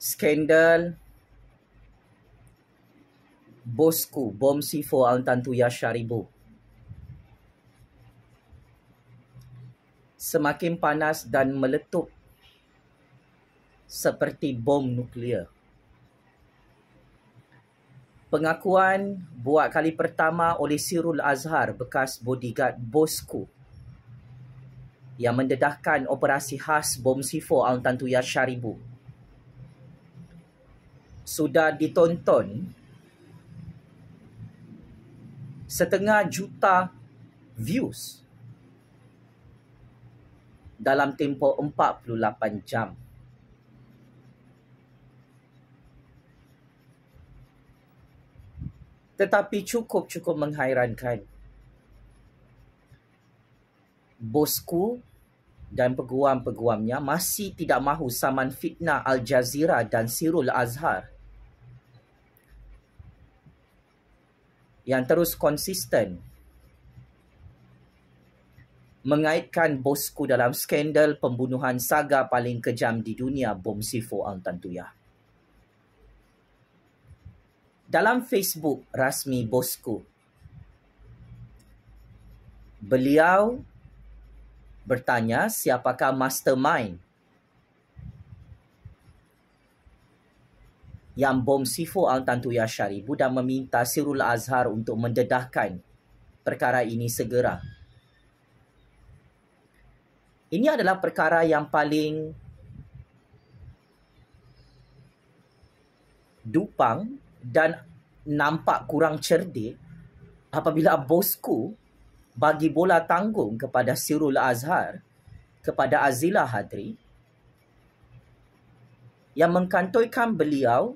skandal bosku bom C4 Altantuya Sharibu semakin panas dan meletup seperti bom nuklear. Pengakuan buat kali pertama oleh Sirul Azhar, bekas bodyguard bosku, yang mendedahkan operasi khas bom C4 Altantuya Sharibu, sudah ditonton 1,5 juta views dalam tempoh 48 jam. Tetapi cukup menghairankan. Bosku dan peguam-peguamnya masih tidak mahu saman fitnah Al Jazeera dan Sirul Azhar yang terus konsisten mengaitkan bosku dalam skandal pembunuhan saga paling kejam di dunia, bom C4 Altantuya. Dalam Facebook rasmi bosku, beliau bertanya siapakah mastermind yang bom C4 Altantuya Sharibu dan meminta Sirul Azhar untuk mendedahkan perkara ini segera. Ini adalah perkara yang paling dupang dan nampak kurang cerdik apabila bosku bagi bola tanggung kepada Sirul Azhar, kepada Azila Hadri, yang mengkantoikan beliau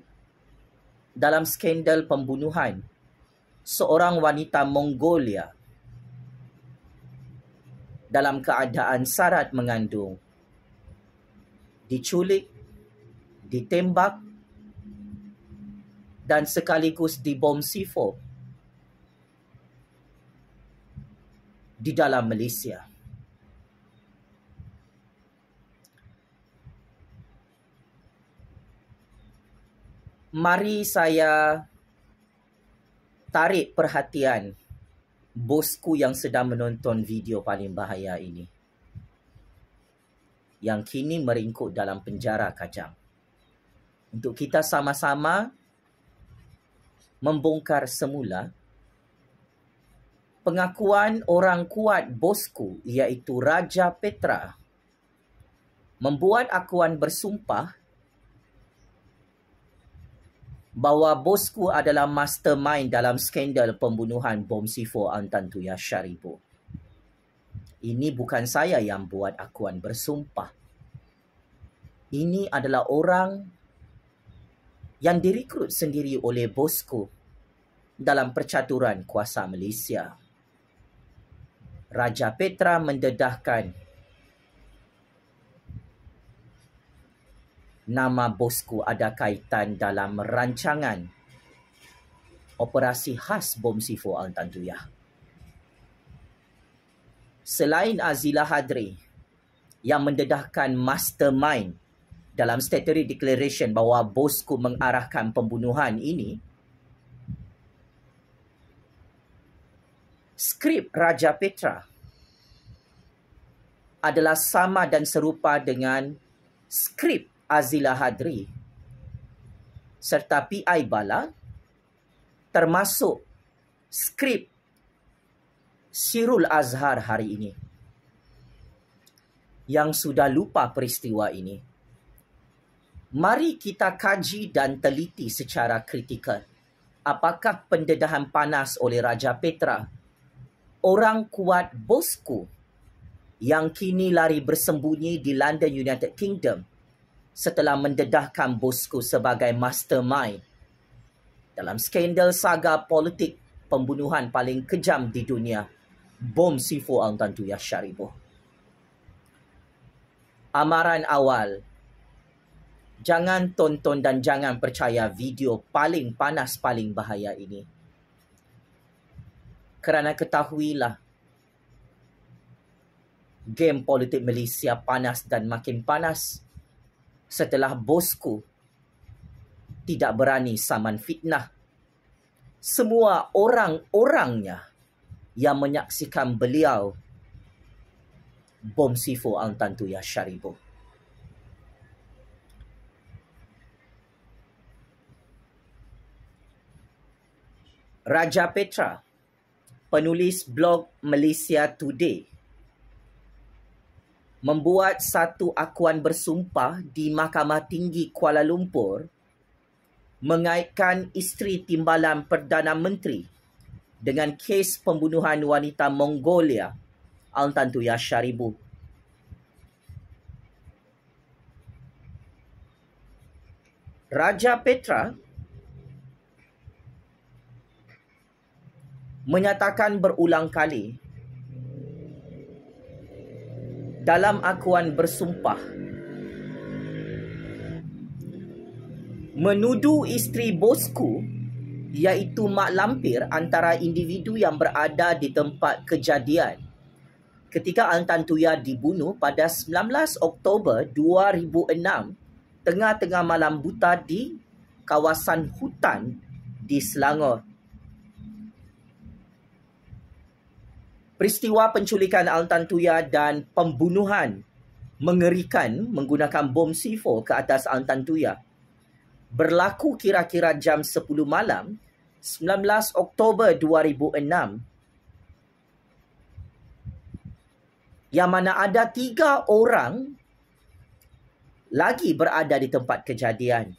dalam skandal pembunuhan seorang wanita Mongolia dalam keadaan syarat mengandung, diculik, ditembak dan sekaligus dibom C4 di dalam Malaysia. Mari saya tarik perhatian bosku yang sedang menonton video paling bahaya ini, yang kini meringkuk dalam penjara kajang, untuk kita sama-sama membongkar semula pengakuan orang kuat bosku, iaitu Raja Petra, membuat akuan bersumpah bahawa bosku adalah mastermind dalam skandal pembunuhan bom C4 Altantuya Sharibu. Ini bukan saya yang buat akuan bersumpah. Ini adalah orang yang direkrut sendiri oleh bosku dalam percaturan kuasa Malaysia. Raja Petra mendedahkan nama bosku ada kaitan dalam rancangan operasi khas bom C4 Altantuya. Selain Azila Hadri yang mendedahkan mastermind dalam statutory declaration bahawa bosku mengarahkan pembunuhan ini, skrip Raja Petra adalah sama dan serupa dengan skrip Azila Hadri serta PI Bala, termasuk skrip Sirul Azhar hari ini yang sudah lupa peristiwa ini. Mari kita kaji dan teliti secara kritikal apakah pendedahan panas oleh Raja Petra, orang kuat bosku yang kini lari bersembunyi di London, United Kingdom setelah mendedahkan bosku sebagai mastermind dalam skandal saga politik pembunuhan paling kejam di dunia, bom C4 Altantuya Sharibu. Amaran awal, jangan tonton dan jangan percaya video paling panas, paling bahaya ini. Kerana ketahuilah, game politik Malaysia panas dan makin panas setelah bosku tidak berani saman fitnah. Semua orang-orangnya yang menyaksikan beliau bom C4 Ang Tan Tuyah Sharibu. Raja Petra, penulis blog Malaysia Today, membuat satu akuan bersumpah di Mahkamah Tinggi Kuala Lumpur mengaitkan isteri timbalan Perdana Menteri dengan kes pembunuhan wanita Mongolia Ang Tan Tuyah Sharibu. Raja Petra menyatakan berulang kali dalam akuan bersumpah menuduh isteri bosku iaitu mak lampir antara individu yang berada di tempat kejadian ketika Ang Tan Tuyah dibunuh pada 19 Oktober 2006 tengah-tengah malam buta di kawasan hutan di Selangor. Peristiwa penculikan Ang Tan Tuyah dan pembunuhan mengerikan menggunakan bom C4 ke atas Ang Tan Tuyah berlaku kira-kira jam 10 malam 19 Oktober 2006 yang mana ada 3 orang lagi berada di tempat kejadian.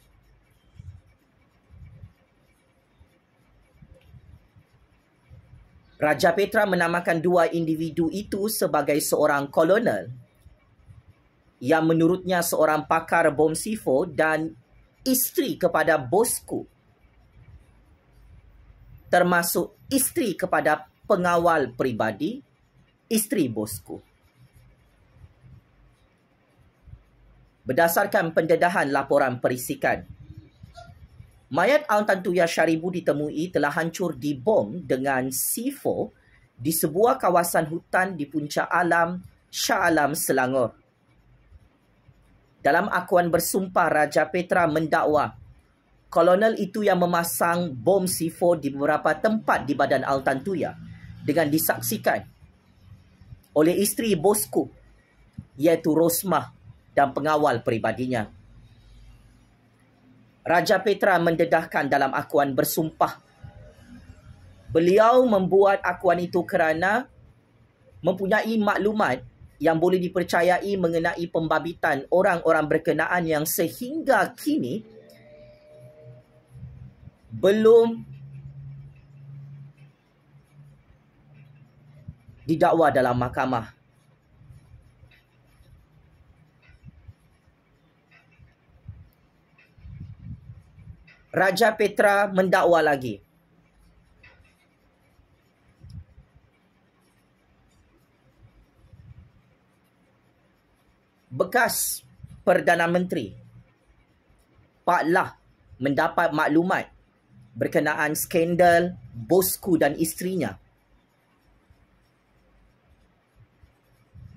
Raja Petra menamakan 2 individu itu sebagai seorang kolonel yang menurutnya seorang pakar bom C4 dan isteri kepada bosku, termasuk isteri kepada pengawal peribadi isteri bosku. Berdasarkan pendedahan laporan perisikan, mayat Ang Tan Tuyah Sharibu ditemui telah hancur dibom dengan C4 di sebuah kawasan hutan di Puncak Alam, Shah Alam, Selangor. Dalam akuan bersumpah, Raja Petra mendakwa kolonel itu yang memasang bom C4 di beberapa tempat di badan Ang Tan Tuyah dengan disaksikan oleh isteri bosku iaitu Rosmah dan pengawal peribadinya. Raja Petra mendedahkan dalam akuan bersumpah, beliau membuat akuan itu kerana mempunyai maklumat yang boleh dipercayai mengenai pembabitan orang-orang berkenaan yang sehingga kini belum didakwa dalam mahkamah. Raja Petra mendakwa lagi, bekas Perdana Menteri Pak Lah mendapat maklumat berkenaan skandal bosku dan isterinya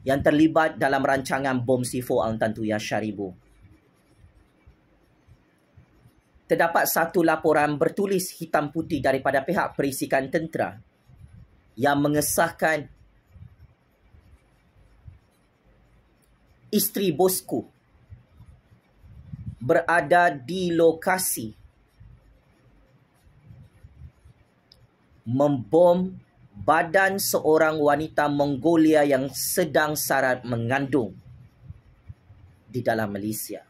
yang terlibat dalam rancangan bom C4 Ang Tan Tuyah Sharibu. Terdapat satu laporan bertulis hitam putih daripada pihak perisikan tentera yang mengesahkan isteri bosku berada di lokasi membom badan seorang wanita Mongolia yang sedang sarat mengandung di dalam Malaysia.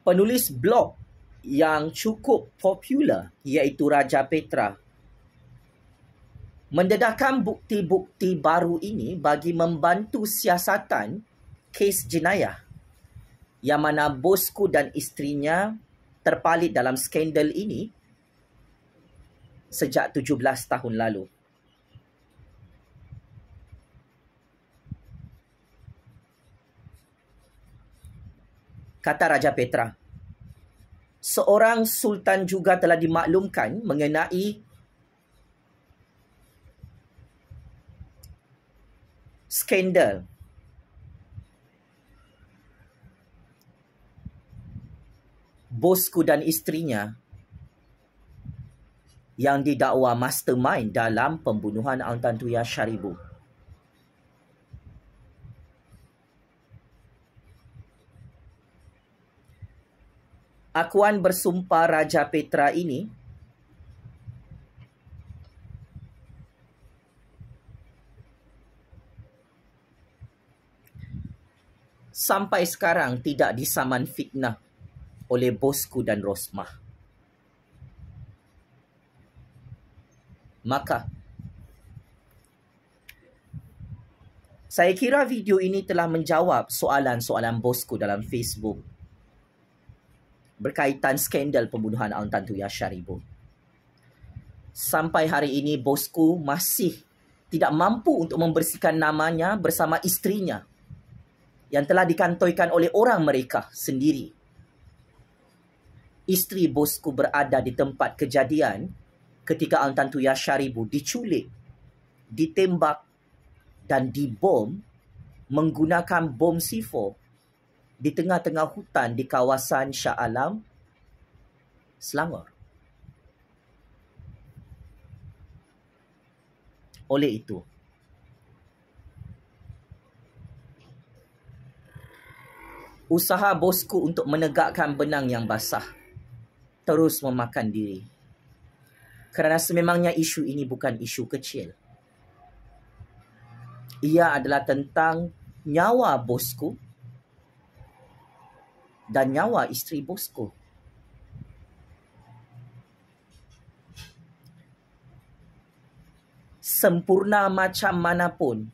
Penulis blog yang cukup popular iaitu Raja Petra mendedahkan bukti-bukti baru ini bagi membantu siasatan kes jenayah yang mana bosku dan isterinya terpalit dalam skandal ini sejak 17 tahun lalu. Kata Raja Petra, seorang sultan juga telah dimaklumkan mengenai skandal bosku dan isterinya yang didakwa mastermind dalam pembunuhan Altan Tuya Sharibu. Akuan bersumpah Raja Petra ini sampai sekarang tidak disaman fitnah oleh bosku dan Rosmah. Maka, saya kira video ini telah menjawab soalan-soalan bosku dalam Facebook berkaitan skandal pembunuhan Altan Tuya Sharibu. Sampai hari ini bosku masih tidak mampu untuk membersihkan namanya bersama isterinya yang telah dikantoikan oleh orang mereka sendiri. Isteri bosku berada di tempat kejadian ketika Altan Tuya Sharibu diculik, ditembak dan dibom menggunakan bom C4 di tengah-tengah hutan di kawasan Shah Alam, Selangor. Oleh itu, usaha bosku untuk menegakkan benang yang basah terus memakan diri. Kerana sememangnya isu ini bukan isu kecil. Ia adalah tentang nyawa bosku dan nyawa isteri bosku. Sempurna macam manapun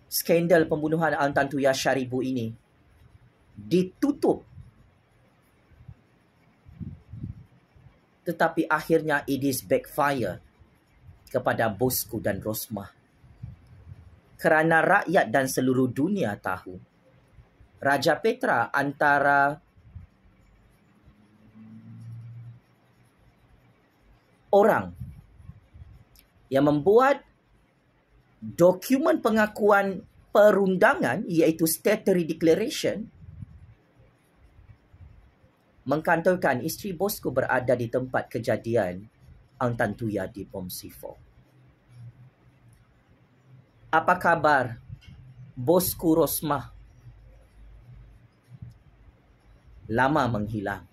skandal pembunuhan Altan Tuya Sharibu ini ditutup, tetapi akhirnya it is backfire kepada bosku dan Rosmah. Kerana rakyat dan seluruh dunia tahu Raja Petra antara orang yang membuat dokumen pengakuan perundangan iaitu Statutory Declaration mengkantorkan isteri bosku berada di tempat kejadian Altan Tuya di bom C4. Apa kabar bosku Rosmah? Lama menghilang.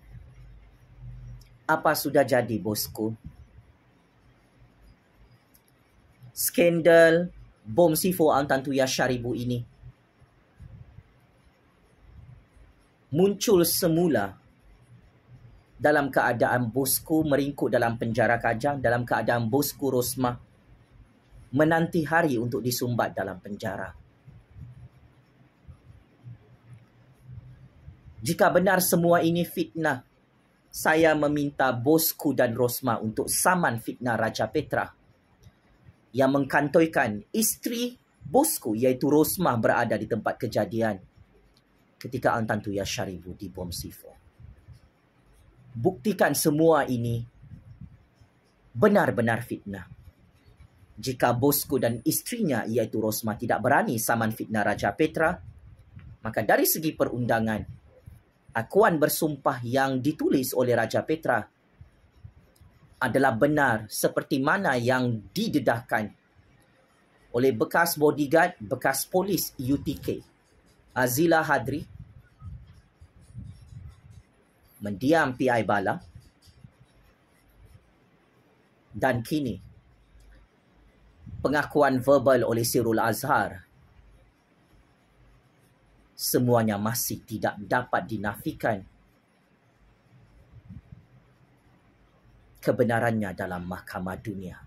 Apa sudah jadi bosku? Skandal bom C4 Altan Tuya Sharibu ini muncul semula dalam keadaan bosku meringkuk dalam penjara Kajang, dalam keadaan bosku Rosmah menanti hari untuk disumbat dalam penjara. Jika benar semua ini fitnah, saya meminta bosku dan Rosmah untuk saman fitnah Raja Petra yang mengkantoikan isteri bosku iaitu Rosmah berada di tempat kejadian ketika Altan Tuya Sharibu di bom C4. Buktikan semua ini benar-benar fitnah. Jika bosku dan isterinya iaitu Rosmah tidak berani saman fitnah Raja Petra, maka dari segi perundangan, akuan bersumpah yang ditulis oleh Raja Petra adalah benar seperti mana yang didedahkan oleh bekas bodyguard, bekas polis UTK, Azila Hadri, mendiam PI Bala, dan kini pengakuan verbal oleh Sirul Azhar. Semuanya masih tidak dapat dinafikan kebenarannya dalam mahkamah dunia.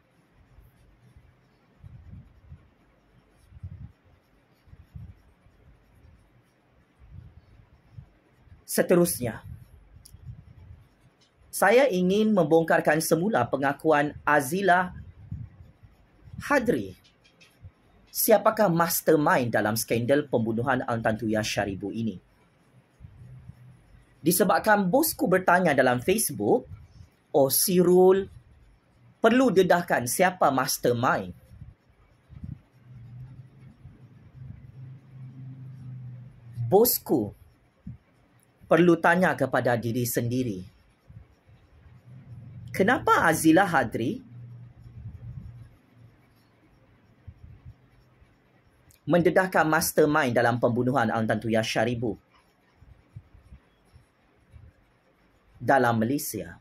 Seterusnya, saya ingin membongkarkan semula pengakuan Azila Hadri. Siapakah mastermind dalam skandal pembunuhan Altan Tuya Sharibu ini? Disebabkan bosku bertanya dalam Facebook, oh Sirul, perlu dedahkan siapa mastermind. Bosku perlu tanya kepada diri sendiri, kenapa Azila Hadri mendedahkan mastermind dalam pembunuhan Altan Tuya Syaribu dalam Malaysia?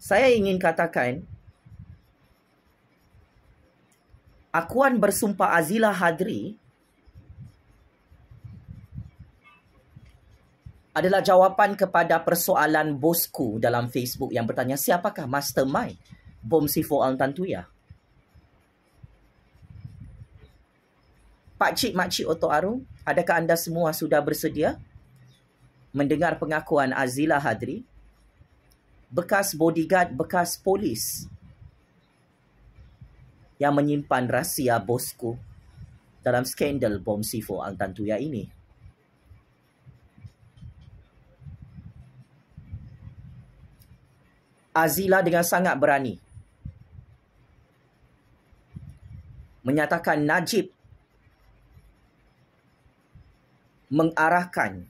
Saya ingin katakan, akuan bersumpah Azila Hadri adalah jawapan kepada persoalan bosku dalam Facebook yang bertanya, siapakah mastermind bom C4 Altan Tuya? Pakcik, makcik Oto Arum, adakah anda semua sudah bersedia mendengar pengakuan Azila Hadri, bekas bodyguard, bekas polis yang menyimpan rahsia bosku dalam skandal bom C4 Altan Tuya ini? Azila dengan sangat berani menyatakan Najib mengarahkan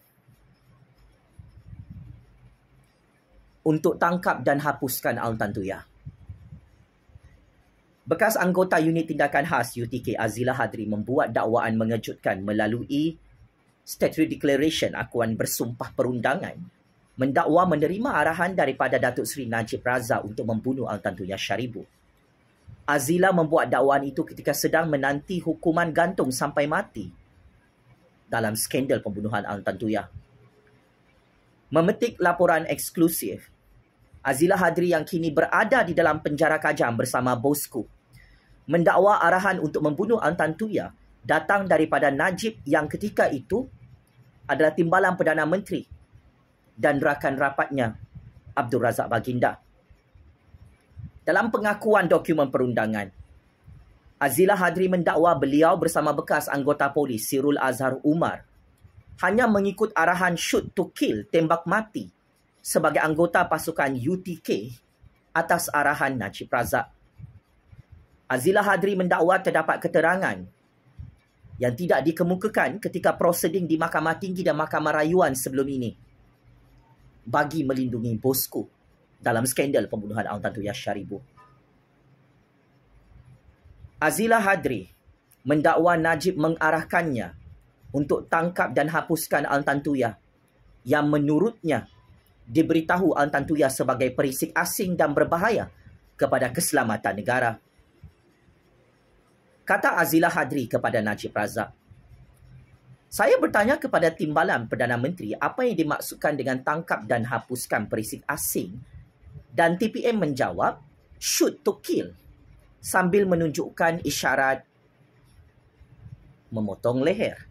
untuk tangkap dan hapuskan Altan Tuya. Bekas anggota unit tindakan khas UTK Azila Hadri membuat dakwaan mengejutkan melalui Statutory Declaration akuan bersumpah perundangan, mendakwa menerima arahan daripada Datuk Seri Najib Razak untuk membunuh Altan Tuya Syaribu. Azila membuat dakwaan itu ketika sedang menanti hukuman gantung sampai mati dalam skandal pembunuhan Altan Tuya. Memetik laporan eksklusif, Azila Hadri yang kini berada di dalam penjara Kajang bersama bosku mendakwa arahan untuk membunuh Altan Tuya datang daripada Najib yang ketika itu adalah Timbalan Perdana Menteri dan rakan rapatnya Abdul Razak Baginda. Dalam pengakuan dokumen perundangan, Azila Hadri mendakwa beliau bersama bekas anggota polis Sirul Azhar Umar hanya mengikut arahan shoot to kill, tembak mati, sebagai anggota pasukan UTK atas arahan Najib Razak. Azila Hadri mendakwa terdapat keterangan yang tidak dikemukakan ketika proseding di Mahkamah Tinggi dan Mahkamah Rayuan sebelum ini bagi melindungi bosku dalam skandal pembunuhan Altan Tuya Syaribu. Azila Hadri mendakwa Najib mengarahkannya untuk tangkap dan hapuskan Altan Tuya yang menurutnya diberitahu Altan Tuya sebagai perisik asing dan berbahaya kepada keselamatan negara. Kata Azila Hadri kepada Najib Razak, saya bertanya kepada Timbalan Perdana Menteri apa yang dimaksudkan dengan tangkap dan hapuskan perisik asing, dan TPM menjawab shoot to kill sambil menunjukkan isyarat memotong leher.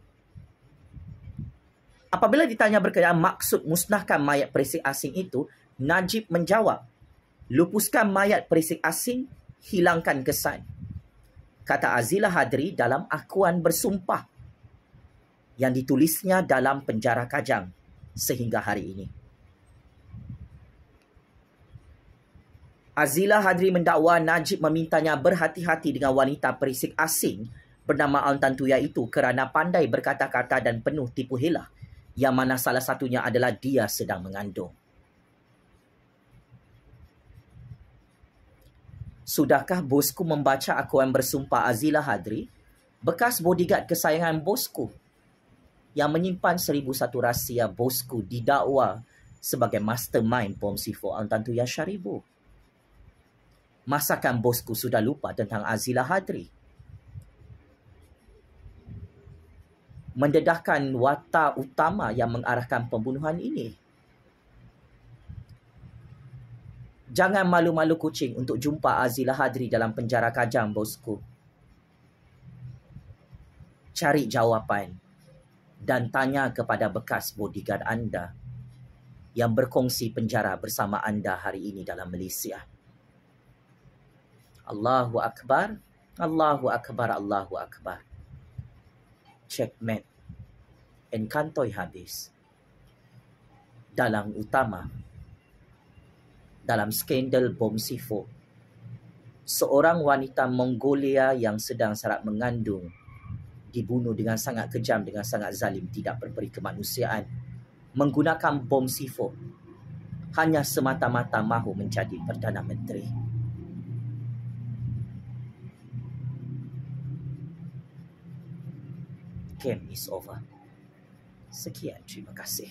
Apabila ditanya berkenaan maksud musnahkan mayat perisik asing itu, Najib menjawab, lupuskan mayat perisik asing, hilangkan kesan. Kata Azila Hadri dalam akuan bersumpah yang ditulisnya dalam penjara Kajang sehingga hari ini. Azila Hadri mendakwa Najib memintanya berhati-hati dengan wanita perisik asing bernama Altan Tuya itu kerana pandai berkata-kata dan penuh tipu helah, yang mana salah satunya adalah dia sedang mengandung. Sudahkah bosku membaca akuan bersumpah Azila Hadri, bekas bodyguard kesayangan bosku yang menyimpan 1001 rahsia bosku didakwa sebagai mastermind bom C4 Altan Tuya Syaribu? Masakan bosku sudah lupa tentang Azila Hadri? Mendedahkan watak utama yang mengarahkan pembunuhan ini. Jangan malu-malu kucing untuk jumpa Azila Hadri dalam penjara Kajang, bosku. Cari jawapan dan tanya kepada bekas bodyguard anda yang berkongsi penjara bersama anda hari ini dalam Malaysia. Allahu Akbar, Allahu Akbar, Allahu Akbar. Checkmate. Enkantoi habis. Dalang utama dalam skandal bom C4 seorang wanita Mongolia yang sedang sarat mengandung dibunuh dengan sangat kejam, dengan sangat zalim, tidak berperi kemanusiaan, menggunakan bom C4 hanya semata-mata mahu menjadi Perdana Menteri. Game is over. Sekian, terima kasih.